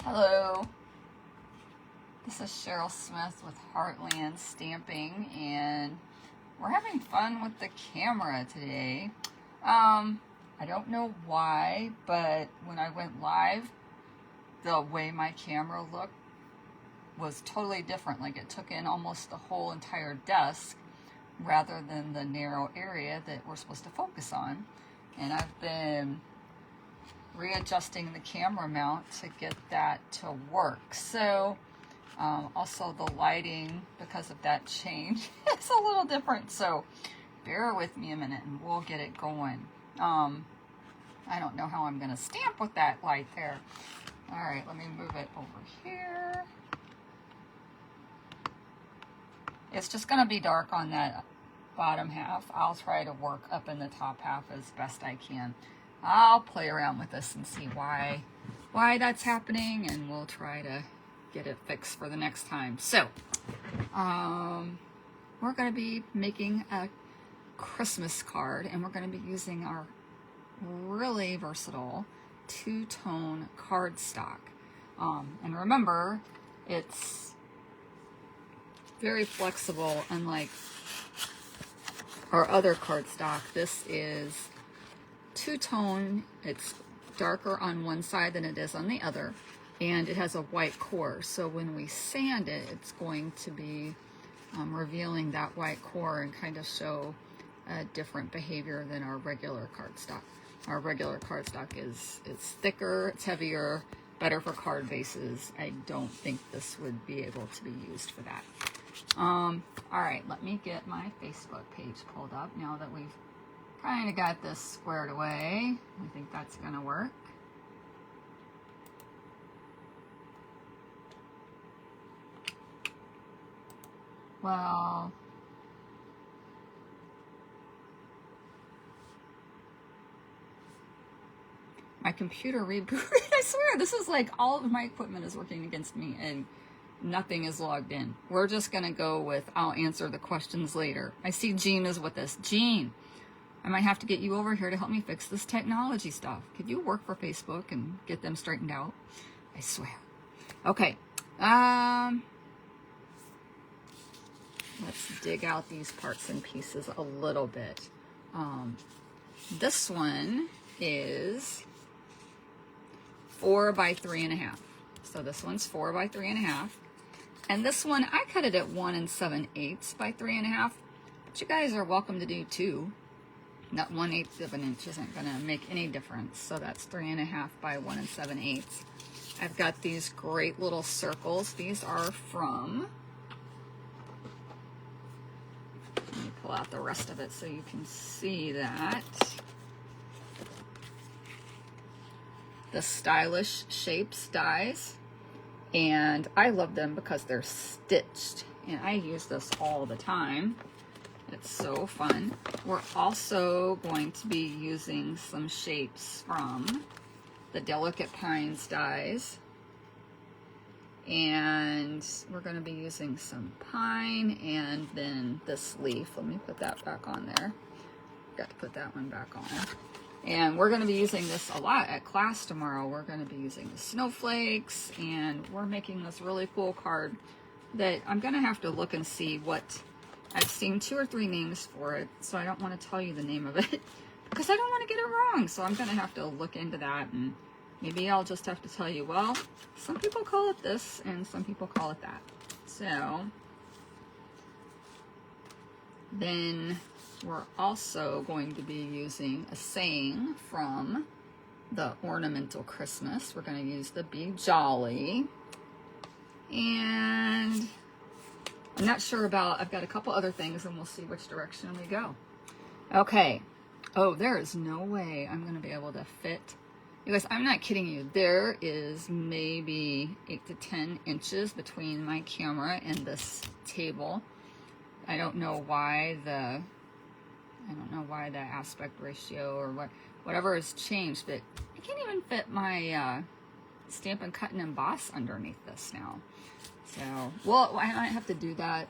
Hello, this is Cheryl Smith with Heartland Stamping, and we're having fun with the camera today. I don't know why, but when I went live, the way my camera looked was totally different. Like it took in almost the whole entire desk rather than the narrow area that we're supposed to focus on. And I've been readjusting the camera mount to get that to work. So also the lighting, because of that change, it's a little different. So bear with me a minute and we'll get it going. I don't know how I'm going to stamp with that light there. All right, let me move it over here. It's just going to be dark on that bottom half. I'll try to work up in the top half as best I can. I'll play around with this and see why that's happening, and we'll try to get it fixed for the next time. So, we're going to be making a Christmas card, and we're going to be using our really versatile two-tone cardstock. And remember, it's very flexible, unlike our other cardstock. This is two-tone. It's darker on one side than it is on the other, and it has a white core, so when we sand it, it's going to be revealing that white core and kind of show a different behavior than our regular cardstock. Our regular cardstock is thicker, it's heavier, better for card bases. I don't think this would be able to be used for that. All right, let me get my Facebook page pulled up now that we've kind of got this squared away. I think that's going to work. Well, my computer rebooted. I swear, this is like all of my equipment is working against me and nothing is logged in. We're just going to go with, I'll answer the questions later. I see Jean is with us. Jean, I might have to get you over here to help me fix this technology stuff. Could you work for Facebook and get them straightened out? I swear. Okay. Let's dig out these parts and pieces a little bit. This one is 4 by 3.5. So this one's 4 by 3.5. And this one, I cut it at 1 7/8 by 3.5. But you guys are welcome to do 2. That 1/8 of an inch isn't going to make any difference. So that's 3.5 by 1 7/8. I've got these great little circles. These are from, let me pull out the rest of it so you can see that. The Stylish Shapes dies. And I love them because they're stitched. And I use this all the time. It's so fun. We're also going to be using some shapes from the Delicate Pines dies. And we're going to be using some pine and then this leaf. Let me put that back on there. Got to put that one back on. And we're going to be using this a lot at class tomorrow. We're going to be using the snowflakes, and we're making this really cool card that I'm going to have to look and see what, I've seen 2 or 3 names for it, so I don't want to tell you the name of it because I don't want to get it wrong. So I'm going to have to look into that, and maybe I'll just have to tell you, well, some people call it this and some people call it that. So then we're also going to be using a saying from the Ornamental Christmas. We're going to use the Be Jolly. And I'm not sure about, I've got a couple other things and we'll see which direction we go. Okay. Oh, there is no way I'm going to be able to fit. You guys, I'm not kidding you. There is maybe 8 to 10 inches between my camera and this table. I don't know why the aspect ratio or whatever has changed, but I can't even fit my Stamp and Cut and Emboss underneath this now. So, well, I might have to do that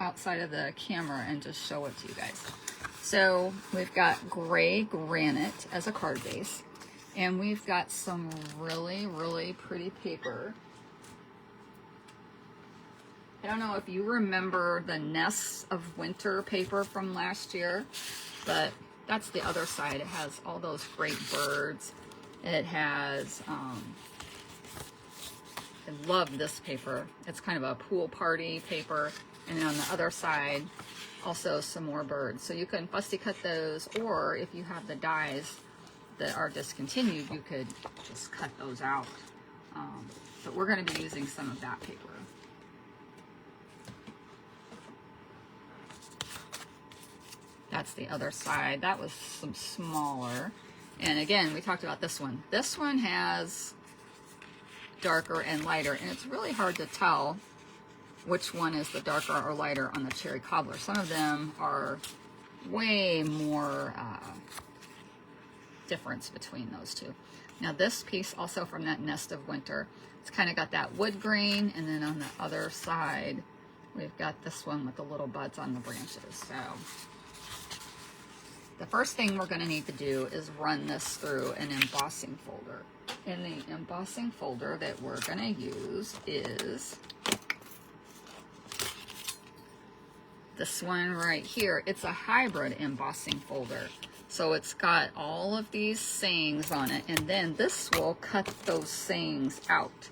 outside of the camera and just show it to you guys. So we've got gray granite as a card base. And we've got some really, really pretty paper. I don't know if you remember the Nests of Winter paper from last year, but that's the other side. It has all those great birds. It has, I love this paper. It's kind of a pool party paper. And then on the other side, also some more birds. So you can fussy cut those, or if you have the dies that are discontinued, you could just cut those out. But we're going to be using some of that paper. That's the other side. That was some smaller. And again, we talked about this one. This one has darker and lighter, and it's really hard to tell which one is the darker or lighter on the cherry cobbler. Some of them are way more difference between those two. Now this piece also from that Nest of Winter, it's kind of got that wood grain, and then on the other side we've got this one with the little buds on the branches. So the first thing we're going to need to do is run this through an embossing folder. And the embossing folder that we're going to use is this one right here. It's a hybrid embossing folder. So it's got all of these sayings on it, and then this will cut those sayings out.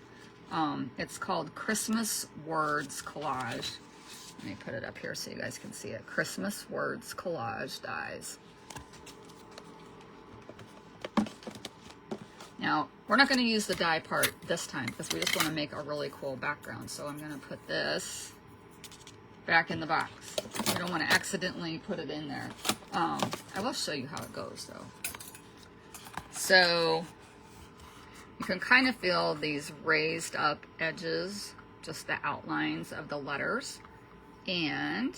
It's called Christmas Words Collage. Let me put it up here so you guys can see it. Christmas Words Collage dies. Now, we're not going to use the die part this time because we just want to make a really cool background. So I'm going to put this back in the box. I don't want to accidentally put it in there. I will show you how it goes though. So you can kind of feel these raised up edges, just the outlines of the letters. And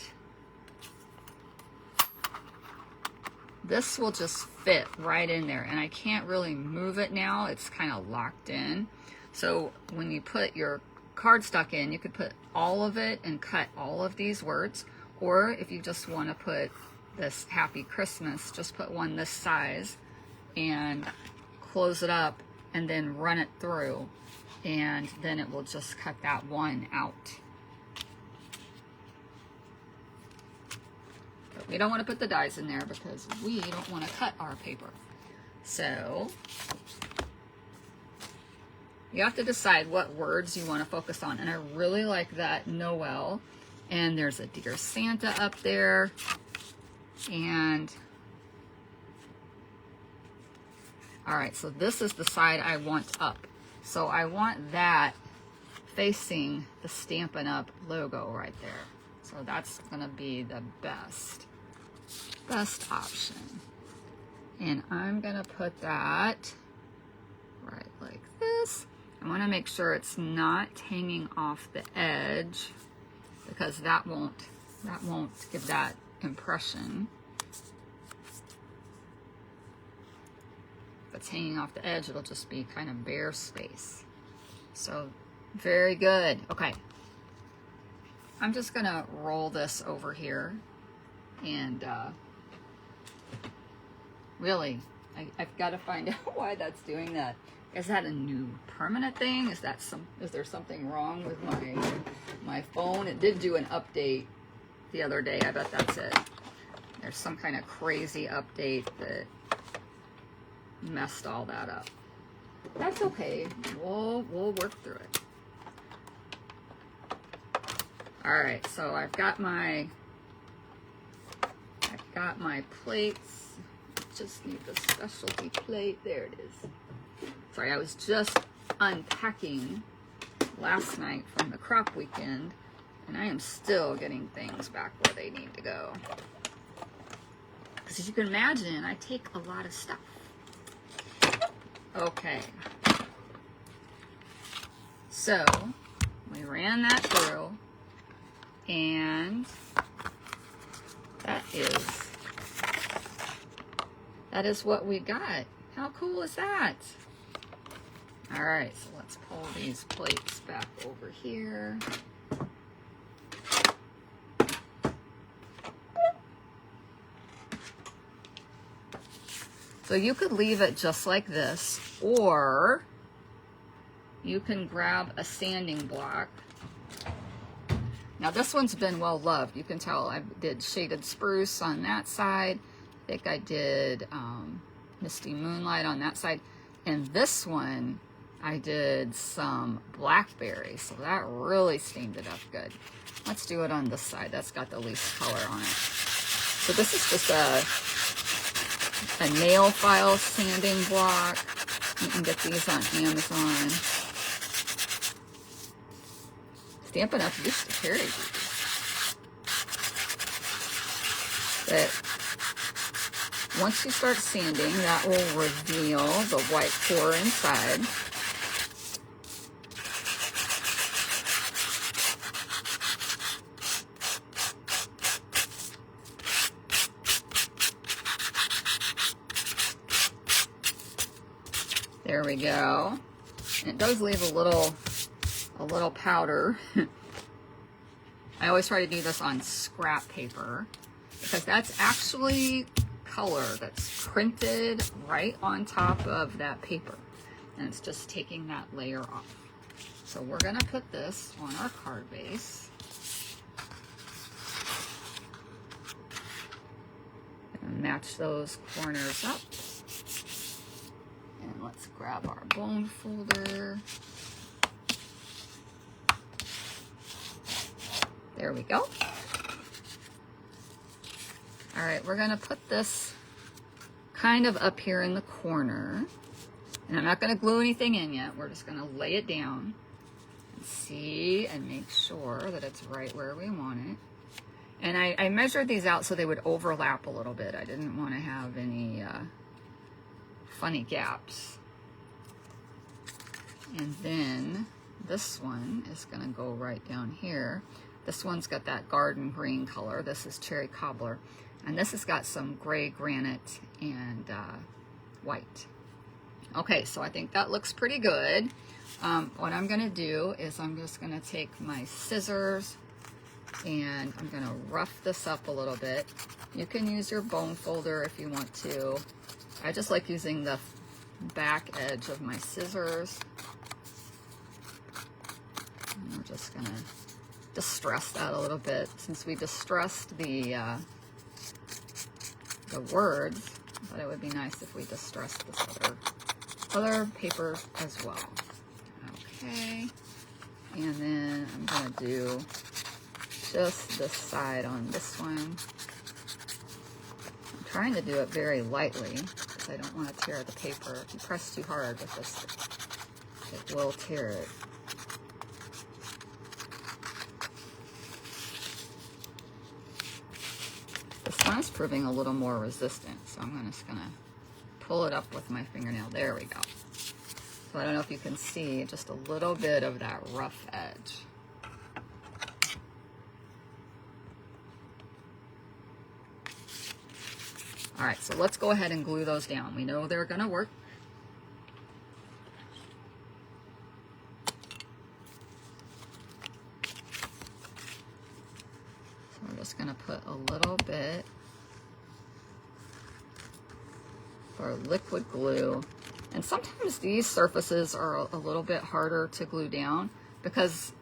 this will just fit right in there, and I can't really move it now. It's kind of locked in. So when you put your cardstock in, you could put all of it and cut all of these words, or if you just want to put this Happy Christmas, just put one this size and close it up and then run it through, and then it will just cut that one out. But we don't want to put the dies in there because we don't want to cut our paper. So you have to decide what words you want to focus on. And I really like that Noel. And there's a Dear Santa up there. And all right, so this is the side I want up. So I want that facing the Stampin' Up logo right there. So that's gonna be the best option. And I'm gonna put that right like this. I wanna make sure it's not hanging off the edge because that won't give that impression. If it's hanging off the edge, it'll just be kind of bare space. So very good. Okay. I'm just gonna roll this over here, and really, I've got to find out why that's doing that. Is that a new permanent thing? Is there something wrong with my phone? It did do an update the other day. I bet that's it. There's some kind of crazy update that messed all that up. That's okay. We'll work through it. All right, so I've got my plates. Just need the specialty plate. There it is. Sorry, I was just unpacking last night from the crop weekend, and I am still getting things back where they need to go. Because as you can imagine, I take a lot of stuff. Okay. So we ran that through, and that is what we got. How cool is that? All right, so let's pull these plates back over here. So you could leave it just like this, or you can grab a sanding block. Now this one's been well loved. You can tell I did Shaded Spruce on that side. I think I did Misty Moonlight on that side. And this one, I did some Blackberry. So that really steamed it up good. Let's do it on this side. That's got the least color on it. So this is just a nail file sanding block. You can get these on Amazon. Stampin' Up! Used to carry these. But once you start sanding, that will reveal the white core inside. There we go. And it does leave a little powder. I always try to do this on scrap paper because that's actually color that's printed right on top of that paper, and it's just taking that layer off. So we're going to put this on our card base. And match those corners up. And let's grab our bone folder. There we go. All right, we're gonna put this kind of up here in the corner. And I'm not gonna glue anything in yet. We're just gonna lay it down and see and make sure that it's right where we want it. And I measured these out so they would overlap a little bit. I didn't want to have any funny gaps. And then this one is gonna go right down here. This one's got that garden green color. This is cherry cobbler. And this has got some gray granite and white. Okay, so I think that looks pretty good. What I'm gonna do is I'm just gonna take my scissors and I'm gonna rough this up a little bit. You can use your bone folder if you want to. I just like using the back edge of my scissors. And we're just gonna distress that a little bit. Since we distressed the words, I thought it would be nice if we distressed this other paper as well. Okay, and then I'm gonna do just this side on this one. I'm trying to do it very lightly because I don't want to tear the paper. If you press too hard with this, it will tear it. This one's proving a little more resistant, so I'm just gonna pull it up with my fingernail. There we go. So I don't know if you can see just a little bit of that rough edge. All right, so let's go ahead and glue those down. We know they're gonna work. So we're just gonna put a little bit for liquid glue. And sometimes these surfaces are a little bit harder to glue down because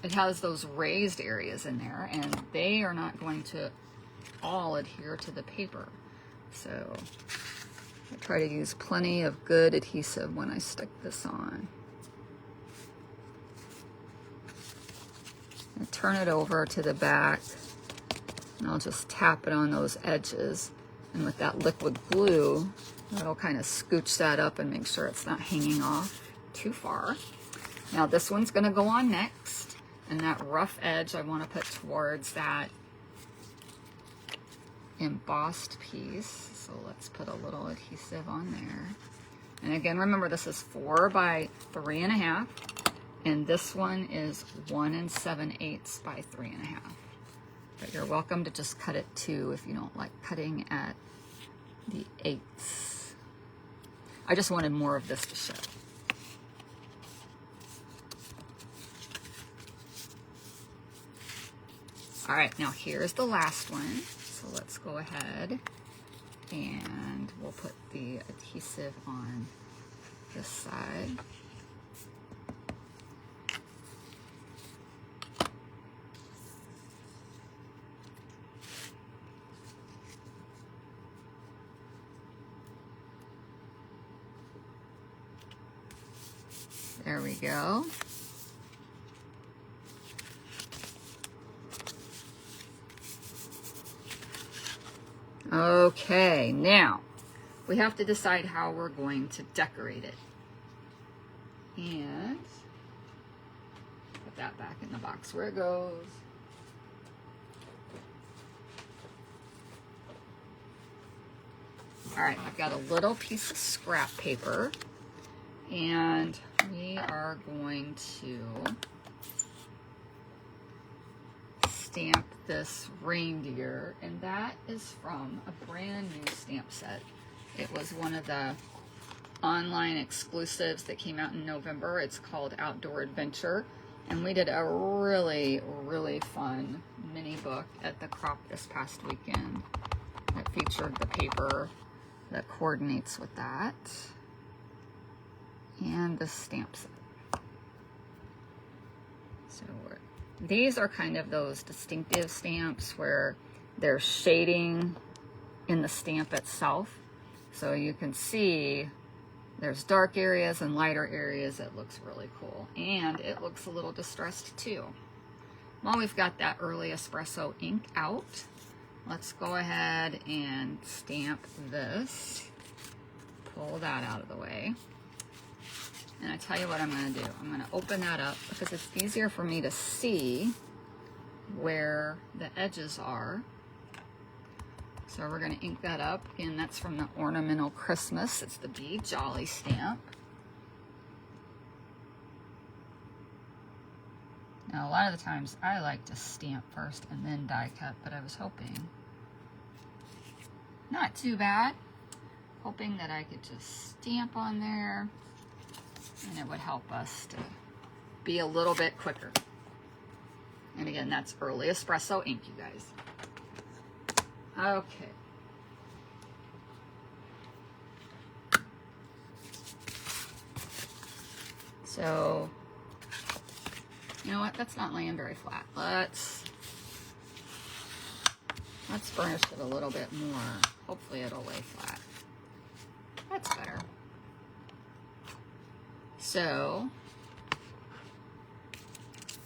it has those raised areas in there and they are not going to all adhere to the paper. So I try to use plenty of good adhesive when I stick this on. And turn it over to the back and I'll just tap it on those edges. And with that liquid glue, that'll kind of scooch that up and make sure it's not hanging off too far. Now this one's gonna go on next, and that rough edge I wanna put towards that embossed piece. So let's put a little adhesive on there. And again, remember this is 4 by 3.5, and this one is 1 7/8 by 3.5. But you're welcome to just cut it 2 if you don't like cutting at the 8ths. I just wanted more of this to show. All right, now here's the last one. So let's go ahead And we'll put the adhesive on this side. There we go. Okay, now we have to decide how we're going to decorate it. And put that back in the box where it goes. All right, I've got a little piece of scrap paper, and we are going to stamp this reindeer, and that is from a brand new stamp set. It was one of the online exclusives that came out in November. It's called Outdoor Adventure, and we did a really, really fun mini book at the crop this past weekend that featured the paper that coordinates with that and the stamp set. So these are kind of those distinctive stamps where there's shading in the stamp itself. So you can see there's dark areas and lighter areas. It looks really cool. And it looks a little distressed too. Well, we've got that early espresso ink out. Let's go ahead and stamp this. Pull that out of the way. And I tell you what I'm going to do. I'm going to open that up because it's easier for me to see where the edges are. So we're going to ink that up. Again, that's from the Ornamental Christmas. It's the Be Jolly stamp. Now, a lot of the times I like to stamp first and then die cut, but I was hoping, not too bad, hoping that I could just stamp on there and it would help us to be a little bit quicker. And again, that's early espresso ink, you guys. Okay. So, you know what? That's not laying very flat. Let's burnish it a little bit more. Hopefully it'll lay flat. That's better. So,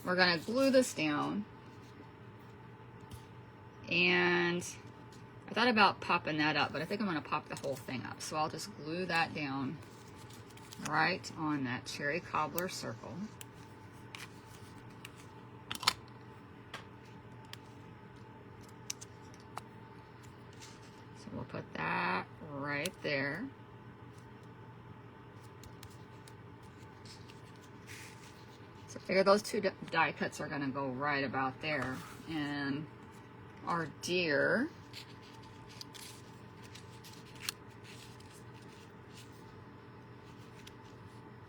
we're going to glue this down. And I thought about popping that up, but I think I'm going to pop the whole thing up. So I'll just glue that down right on that cherry cobbler circle. So we'll put that right there. So I figure those two die cuts are going to go right about there. And our deer,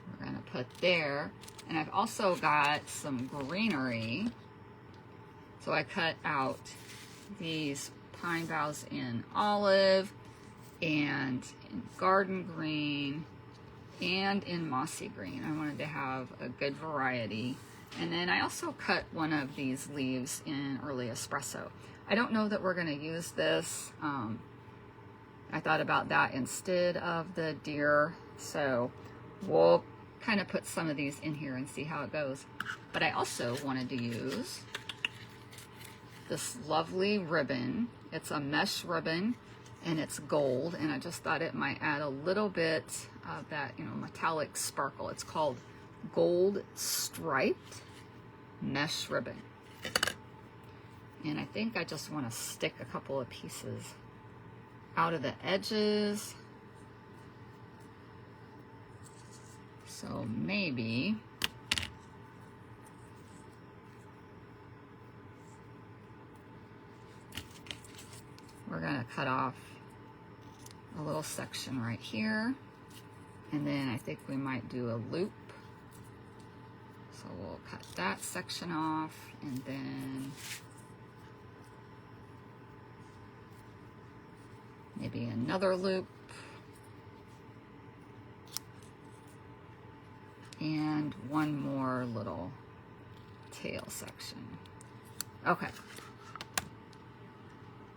we're going to put there. And I've also got some greenery. So I cut out these pine boughs in olive and in garden green and in mossy green. I wanted to have a good variety. And then I also cut one of these leaves in early espresso. I don't know that we're going to use this. I thought about that instead of the deer. So we'll kind of put some of these in here and see how it goes. But I also wanted to use this lovely ribbon. It's a mesh ribbon and it's gold. And I just thought it might add a little bit of that, you know, metallic sparkle. It's called Gold Striped Mesh Ribbon. And I think I just want to stick a couple of pieces out of the edges. So maybe we're going to cut off a little section right here. And then I think we might do a loop. So we'll cut that section off and then maybe another loop, and one more little tail section. Okay.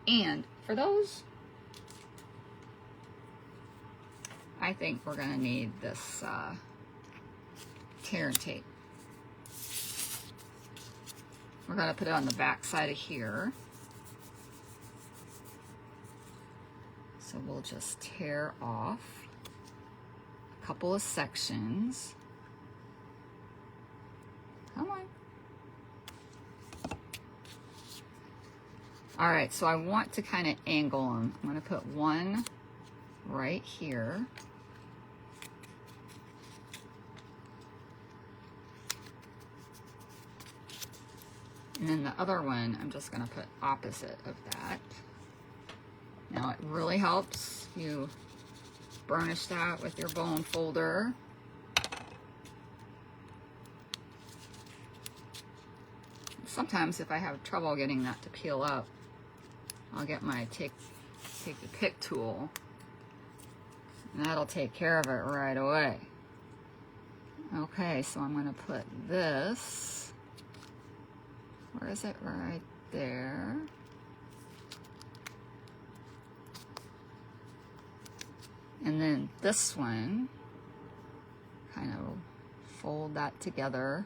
And for those, I think we're going to need this tear and tape. We're going to put it on the back side of here. So we'll just tear off a couple of sections. Come on. All right, so I want to kind of angle them. I'm going to put one right here. And then the other one, I'm just going to put opposite of that. Now it really helps you burnish that with your bone folder. Sometimes if I have trouble getting that to peel up, I'll get my take the pick tool, and that'll take care of it right away. Okay, so I'm going to put this, where is it? Right there. And then this one, kind of fold that together.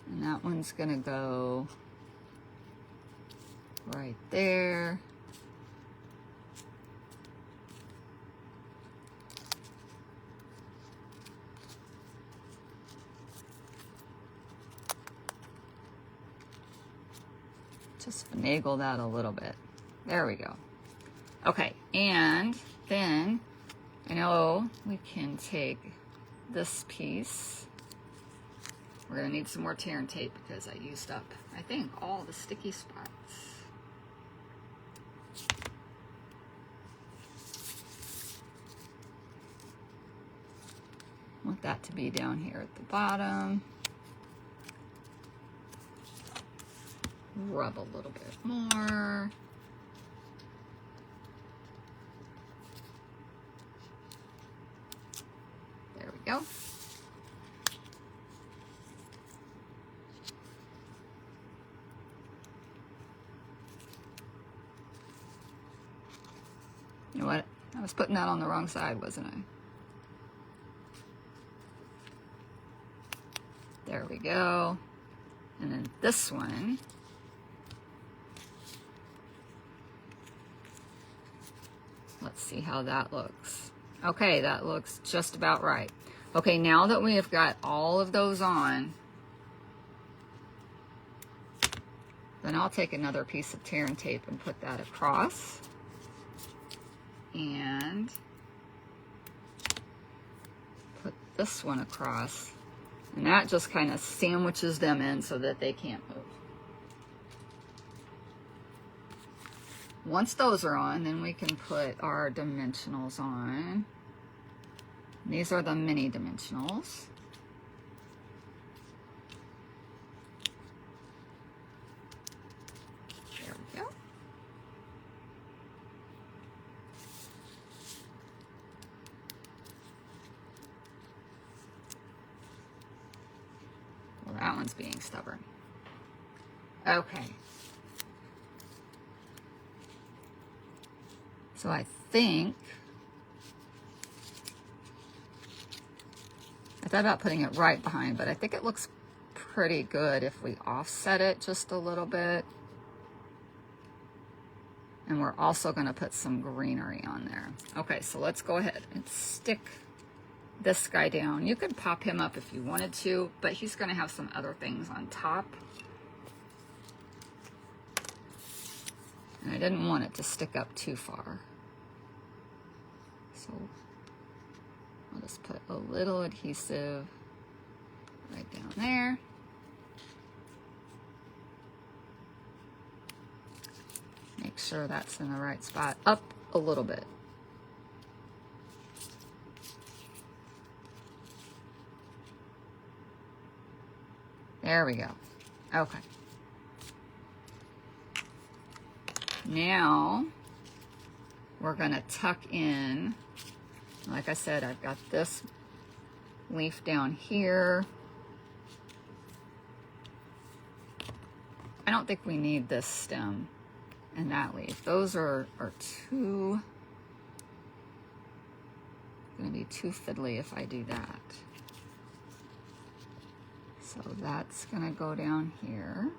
And that one's gonna go right there. Just finagle that a little bit. There we go. Okay, and then I know we can take this piece. We're gonna need some more tear and tape because I used up, I think, all the sticky spots. Want that to be down here at the bottom. Rub a little bit more. There we go. You know what? I was putting that on the wrong side, wasn't I? There we go. And then this one, let's see how that looks. Okay, that looks just about right. Okay, now that we have got all of those on, then I'll take another piece of tear and tape and put that across. And put this one across. And that just kind of sandwiches them in so that they can't move. Once those are on, then we can put our dimensionals on. These are the mini dimensionals. There we go. Well, that one's being stubborn. Okay. So I think, I thought about putting it right behind, but I think it looks pretty good if we offset it just a little bit. And we're also going to put some greenery on there. Okay, so let's go ahead and stick this guy down. You could pop him up if you wanted to, but he's going to have some other things on top. And I didn't want it to stick up too far. So I'll just put a little adhesive right down there. Make sure that's in the right spot. Up a little bit. There we go. Okay. we're gonna tuck in, like I said, I've got this leaf down here. I don't think we need this stem and that leaf. Those are too, gonna be too fiddly if I do that. So that's gonna go down here.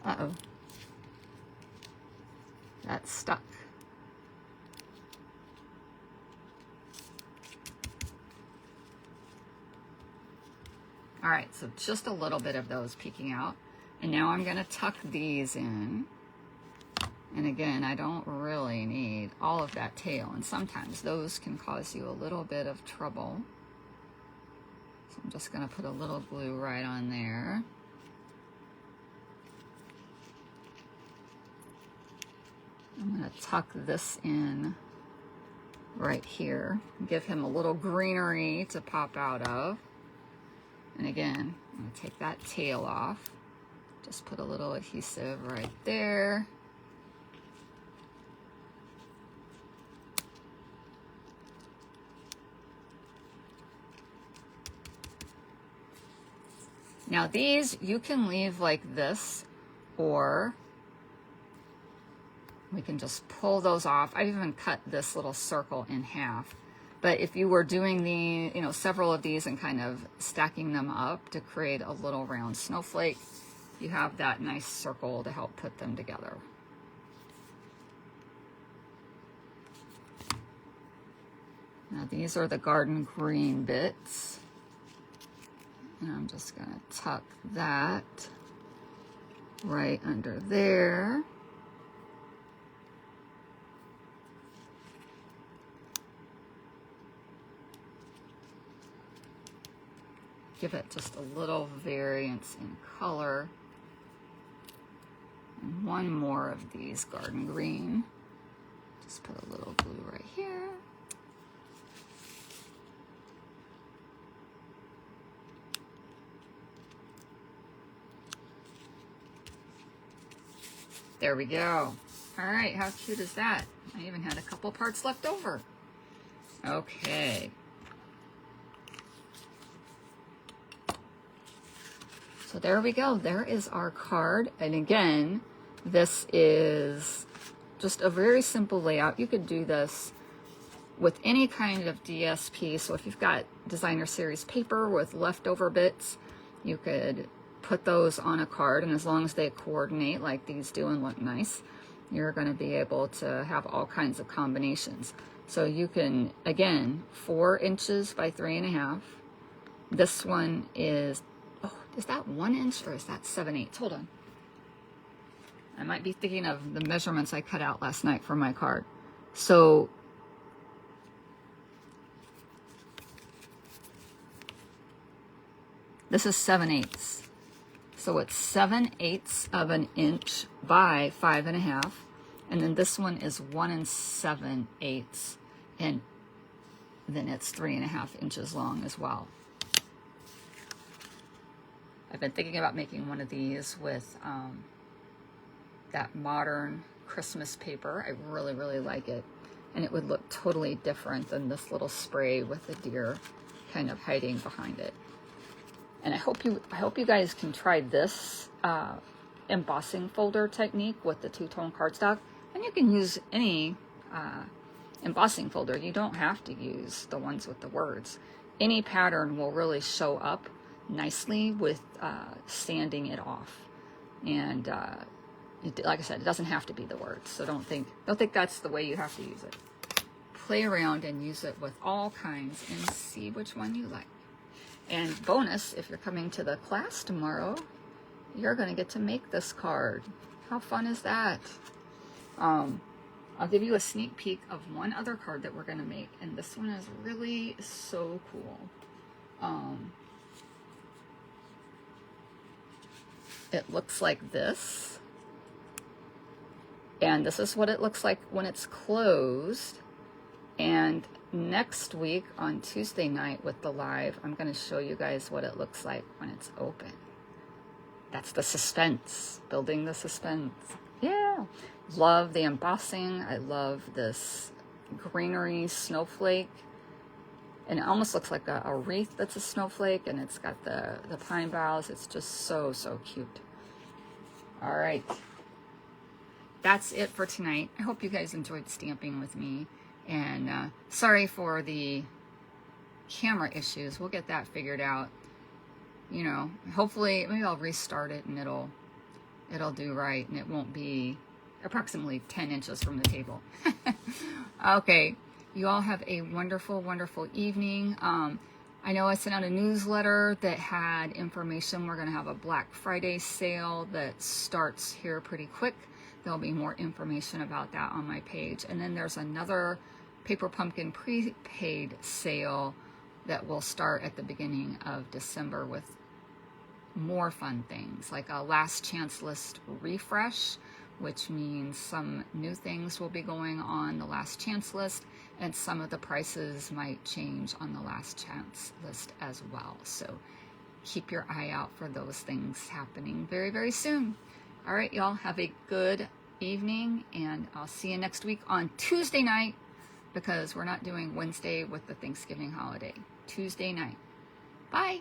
Uh-oh. That's stuck. All right, so just a little bit of those peeking out. And now I'm gonna tuck these in. And again, I don't really need all of that tail, and sometimes those can cause you a little bit of trouble. So I'm just gonna put a little glue right on there. I'm gonna tuck this in right here, give him a little greenery to pop out of. And again, I'm gonna take that tail off. Just put a little adhesive right there. Now these you can leave like this, or we can just pull those off. I've even cut this little circle in half. But if you were doing the, you know, several of these and kind of stacking them up to create a little round snowflake, you have that nice circle to help put them together. Now these are the garden green bits. And I'm just gonna tuck that right under there. Give it just a little variance in color. And one more of these garden green. Just put a little glue right here. There we go. All right, how cute is that? I even had a couple parts left over. Okay. So there we go. There is our card. And again, this is just a very simple layout. You could do this with any kind of DSP. So if you've got designer series paper with leftover bits, you could put those on a card, and as long as they coordinate like these do and look nice, you're going to be able to have all kinds of combinations. So you can, again, 4 inches by 3.5. This one is, oh, is that 1 inch or is that 7/8? Hold on. I might be thinking of the measurements I cut out last night for my card. So this is 7/8. So it's 7/8 of an inch by 5.5. And then this one is 1 7/8. And then it's 3.5 inches long as well. I've been thinking about making one of these with that modern Christmas paper. I really, really like it. And it would look totally different than this little spray with the deer kind of hiding behind it. And I hope you guys can try this embossing folder technique with the two-tone cardstock. And you can use any embossing folder. You don't have to use the ones with the words. Any pattern will really show up nicely with sanding it off. And like I said, it doesn't have to be the words. So don't think that's the way you have to use it. Play around and use it with all kinds and see which one you like. And bonus, if you're coming to the class tomorrow, you're going to get to make this card. How fun is that? I'll give you a sneak peek of one other card that we're going to make. And this one is really so cool. It looks like this. And this is what it looks like when it's closed. And next week on Tuesday night with the live, I'm going to show you guys what it looks like when it's open. That's the suspense, building the suspense. Yeah, love the embossing. I love this greenery snowflake. And it almost looks like a wreath that's a snowflake, and it's got the pine boughs. It's just so, so cute. All right. That's it for tonight. I hope you guys enjoyed stamping with me. And sorry for the camera issues. We'll get that figured out. You know, hopefully, maybe I'll restart it and it'll do right, and it won't be approximately 10 inches from the table. Okay. You all have a wonderful, wonderful evening. I know I sent out a newsletter that had information. We're going to have a Black Friday sale that starts here pretty quick. There'll be more information about that on my page. And then there's another Paper Pumpkin prepaid sale that will start at the beginning of December with more fun things, like a last chance list refresh, which means some new things will be going on the last chance list, and some of the prices might change on the last chance list as well. So keep your eye out for those things happening very, very soon. All right, y'all, have a good evening, and I'll see you next week on Tuesday night, because we're not doing Wednesday with the Thanksgiving holiday. Tuesday night. Bye.